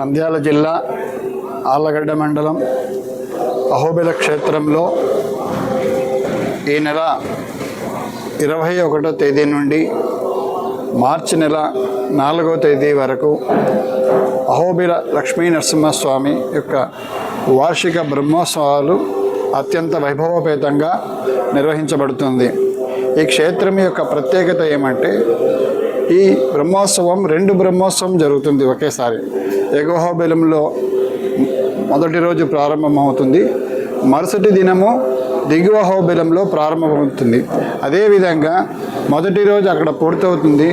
నంద్యాల జిల్లా ఆళ్లగడ్డ మండలం అహోబిల క్షేత్రంలో ఈ నెల 21వ తేదీ నుండి మార్చి నెల 4వ తేదీ వరకు అహోబిల లక్ష్మీ నరసింహస్వామి యొక్క వార్షిక బ్రహ్మోత్సవాలు అత్యంత వైభవోపేతంగా నిర్వహించబడుతుంది. ఈ క్షేత్రం యొక్క ప్రత్యేకత ఏమంటే ఈ బ్రహ్మోత్సవం 2 బ్రహ్మోత్సవం జరుగుతుంది ఒకేసారి. ఎగువ అహోబిలంలో మొదటి రోజు ప్రారంభమవుతుంది, మరుసటి దినము దిగువ అహోబిలంలో ప్రారంభమవుతుంది. అదేవిధంగా మొదటి రోజు అక్కడ పూర్తవుతుంది,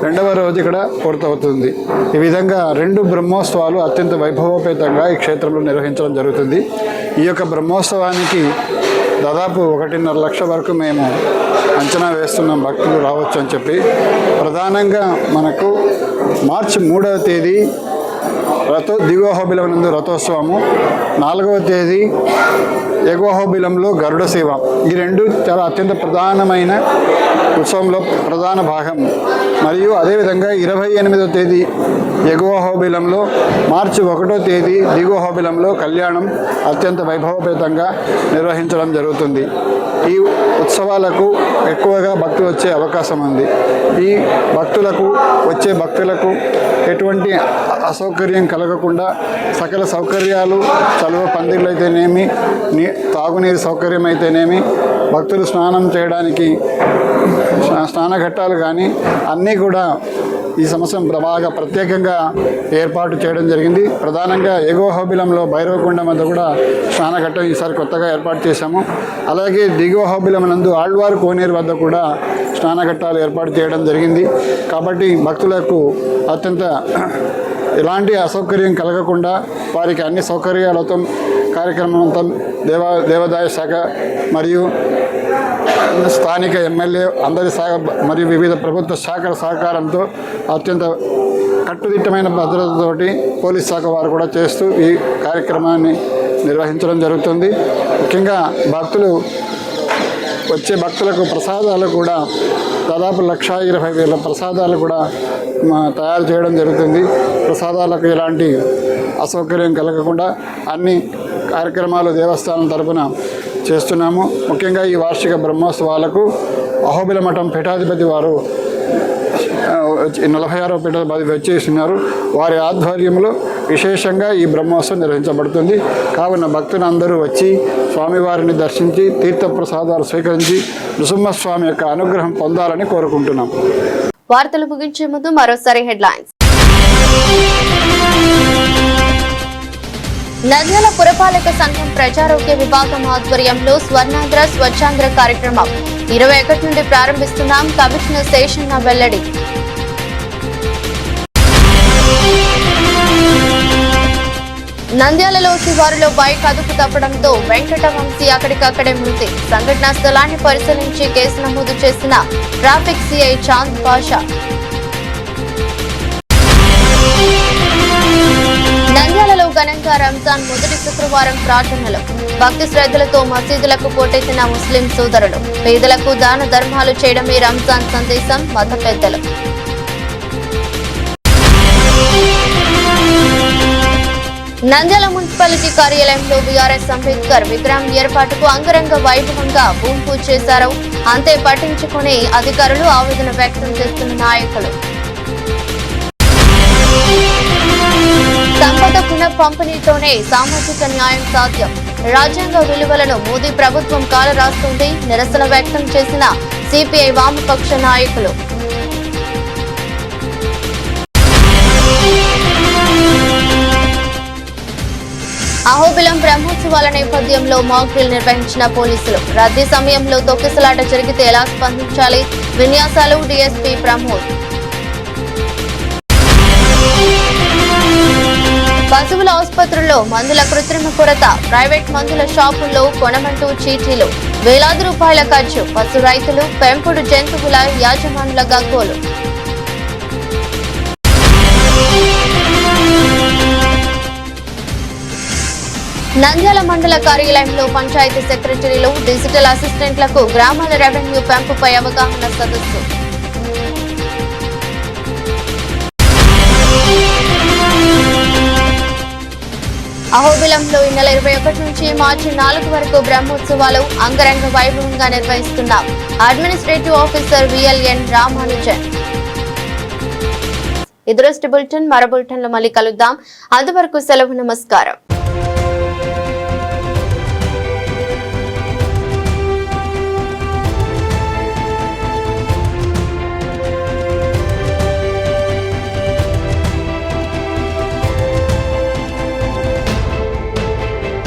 రెండవ రోజు ఇక్కడ పూర్తవుతుంది. ఈ విధంగా 2 బ్రహ్మోత్సవాలు అత్యంత వైభవోపేతంగా ఈ క్షేత్రంలో నిర్వహించడం జరుగుతుంది. ఈ యొక్క బ్రహ్మోత్సవానికి దాదాపు 1.5 లక్షల వరకు మేము అంచనా వేస్తున్నాం భక్తులు రావచ్చు అని చెప్పి. ప్రధానంగా మనకు మార్చి 3వ తేదీ దిగువ అహోబిలం నందు రథోత్సవము, 4వ తేదీ ఎగువ అహోబిలంలో గరుడ సేవ. ఈ 2 చాలా అత్యంత ప్రధానమైన ఉత్సవంలో ప్రధాన భాగం. మరియు అదేవిధంగా 28వ తేదీ ఎగువ అహోబిలంలో, మార్చి 1వ తేదీ దిగువ అహోబిలంలో కళ్యాణం అత్యంత వైభవపేతంగా నిర్వహించడం జరుగుతుంది. ఈ ఉత్సవాలకు ఎక్కువగా భక్తులు వచ్చే అవకాశం ఉంది. ఈ వచ్చే భక్తులకు ఎటువంటి అసౌకర్యం కలగకుండా సకల సౌకర్యాలు, చలువ పందిళ్ళు అయితేనేమి, తాగునీరు సౌకర్యం అయితేనేమి, భక్తులు స్నానం చేయడానికి స్నానఘట్టాలు కానీ అన్నీ కూడా ఈ సంవత్సరం బాగా ప్రత్యేకంగా ఏర్పాటు చేయడం జరిగింది. ప్రధానంగా ఎగువ అహోబిలంలో భైరవకొండ మధ్య కూడా స్నానఘట్టం ఈసారి కొత్తగా ఏర్పాటు చేశాము. అలాగే దిగువ అహోబిలం నందు ఆళ్వారు కోనేరు వద్ద కూడా స్నానఘట్టాలు ఏర్పాటు చేయడం జరిగింది. కాబట్టి భక్తులకు అత్యంత ఎలాంటి అసౌకర్యం కలగకుండా వారికి అన్ని సౌకర్యాలతో కార్యక్రమం అంతా దేవాదాయ శాఖ మరియు స్థానిక ఎమ్మెల్యే అందరి మరియు వివిధ ప్రభుత్వ శాఖల సహకారంతో అత్యంత కట్టుదిట్టమైన భద్రతతోటి పోలీస్ శాఖ వారు కూడా చేస్తూ ఈ కార్యక్రమాన్ని నిర్వహించడం జరుగుతుంది. ముఖ్యంగా వచ్చే భక్తులకు ప్రసాదాలు కూడా దాదాపు 1,20,000 ప్రసాదాలు కూడా తయారు చేయడం జరుగుతుంది. ప్రసాదాలకు ఎలాంటి అసౌకర్యం కలగకుండా అన్ని కార్యక్రమాలు దేవస్థానం తరపున చేస్తున్నాము. ముఖ్యంగా ఈ వార్షిక బ్రహ్మోత్సవాలకు అహోబిల మఠం పీఠాధిపతి వారు 46వ పీఠాధిపతి వచ్చేస్తున్నారు. వారి ఆధ్వర్యంలో విశేషంగా ఈ బ్రహ్మోత్సవం నిర్వహించబడుతుంది. కావున భక్తులందరూ వచ్చి స్వామివారిని దర్శించి తీర్థప్రసాదాలు స్వీకరించి నృసింహస్వామి యొక్క అనుగ్రహం పొందాలని కోరుకుంటున్నాం. వార్తలు ముగించే ముందు మరోసారి హెడ్లైన్స్. నంద్యాల పురపాలక సంఘం ప్రజారోగ్య విభాగం ఆధ్వర్యంలో స్వర్ణాంధ్ర స్వచ్ఛాంధ్ర కార్యక్రమం 21 నుండి ప్రారంభిస్తున్నాం. కమిషనర్ శేషన్న వెల్లడి. నంద్యాలలో శివారులో బైక్ అదుపు తప్పడంతో వెంకటవంశీ అక్కడికక్కడే మృతి. సంఘటనా స్థలాన్ని పరిశీలించి కేసు నమోదు చేసిన ట్రాఫిక్ సిఐ చాంద్ పాషా. నంద్యాలలో ఘనంగా రంజాన్ మొదటి శుక్రవారం ప్రార్థనలు. భక్తి శ్రద్ధలతో మసీదులకు పోటెత్తిన ముస్లిం సోదరులు. పేదలకు దాన ధర్మాలు చేయడమే రంజాన్ సందేశం మత పెద్దలు. నంద్యాల మున్సిపాలిటీ కార్యాలయంలో బీఆర్ఎస్ అంబేద్కర్ విగ్రహం ఏర్పాటుకు అంగరంగ వైభవంగా భూమి పూజ చేశారు. అంతే పట్టించుకుని అధికారులు ఆవేదన వ్యక్తం చేస్తున్న నాయకులు. సంపద పునః పంపిణీతోనే సామాజిక న్యాయం సాధ్యం. రాజ్యాంగ విలువలను మోదీ ప్రభుత్వం కాలరాస్తుంది. నిరసన వ్యక్తం చేసిన సిపిఐ వామపక్ష నాయకులు. అహోబిలం బ్రహ్మోత్సవాల నేపథ్యంలో మాక్ డ్రిల్ నిర్వహించిన పోలీసులు. రద్దీ సమయంలో తొక్కిసలాట జరిగితే ఎలా స్పందించాలి? విన్యాసాలు డీఎస్పీ ప్రమోద్. పశువుల ఆసుపత్రుల్లో మందుల కృత్రిమ కొరత. ప్రైవేట్ మందుల షాపుల్లో కొనమంటూ చీటీలు. వేలాది రూపాయల ఖర్చు. పశు రైతులు, పెంపుడు జంతువుల యాజమానుల గగ్గోలు. నంద్యాల మండల కార్యాలయంలో పంచాయతీ సెక్రటరీలు, డిజిటల్ అసిస్టెంట్లకు గ్రామాల రెవెన్యూ పెంపుపై అవగాహన సదస్సు. అహోబిలంలో ఈ నెల 21 నుంచి మార్చి 4 వరకు బ్రహ్మోత్సవాలు అంగరంగ వైభవంగా నిర్వహిస్తున్నాం. Administrative officer VLN Ramanujan. ఇది బులెటిన్. మరో బులెటిన్లో మళ్ళీ కలుద్దాం. అంతవరకు సెలవు. నమస్కారం.